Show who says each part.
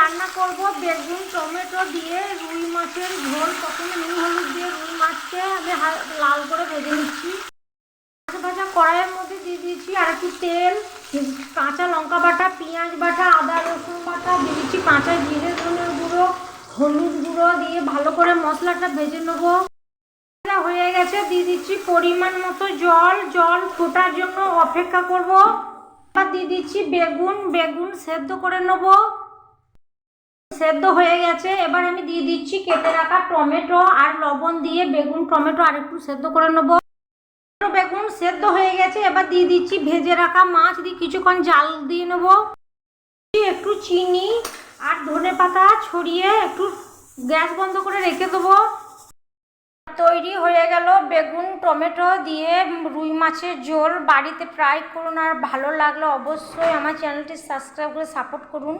Speaker 1: রান্না করব বেগুন টমেটো দিয়ে রুই মাছের ঝোল। প্রথমে নুন হলুদ দিয়ে রুই মাছকে আমি লাল করে ভেজে নিচ্ছি। ভাজা কড়াইয়ের মধ্যে দিয়ে দিয়েছি আর একটু তেল, কাঁচা লঙ্কা বাটা, পেঁয়াজ বাটা, আদা রসুন বাটা, দিয়ে দিচ্ছি কাঁচা জিরে ধনের গুঁড়ো, হলুদ গুঁড়ো দিয়ে ভালো করে মশলাটা ভেজে নেবো। হয়ে গেছে, দিয়ে দিচ্ছি পরিমাণ মতো জল। জল ফোটার জন্য অপেক্ষা করব। এবার দিয়ে দিচ্ছি বেগুন সেদ্ধ করে নেব। সেদ্ধ হয়ে গেছে, এবার আমি দিয়ে দিচ্ছি কেটে রাখা টমেটো আর লবণ দিয়ে বেগুন টমেটো আর একটু সেদ্ধ করে নেব। বেগুন সেদ্ধ হয়ে গেছে, এবার দিয়ে দিচ্ছি ভেজে রাখা মাছ, দিয়ে কিছুক্ষণ জাল দিয়ে নেব। একটু চিনি আর ধনেপাতা ছড়িয়ে একটু গ্যাস বন্ধ করে রেখে দেবো। তৈরি হয়ে গেল বেগুন টমেটো দিয়ে রুই মাছের ঝোল। বাড়িতে ট্রাই করুন, আর ভালো লাগলে অবশ্যই আমার চ্যানেলটি সাবস্ক্রাইব করে সাপোর্ট করুন।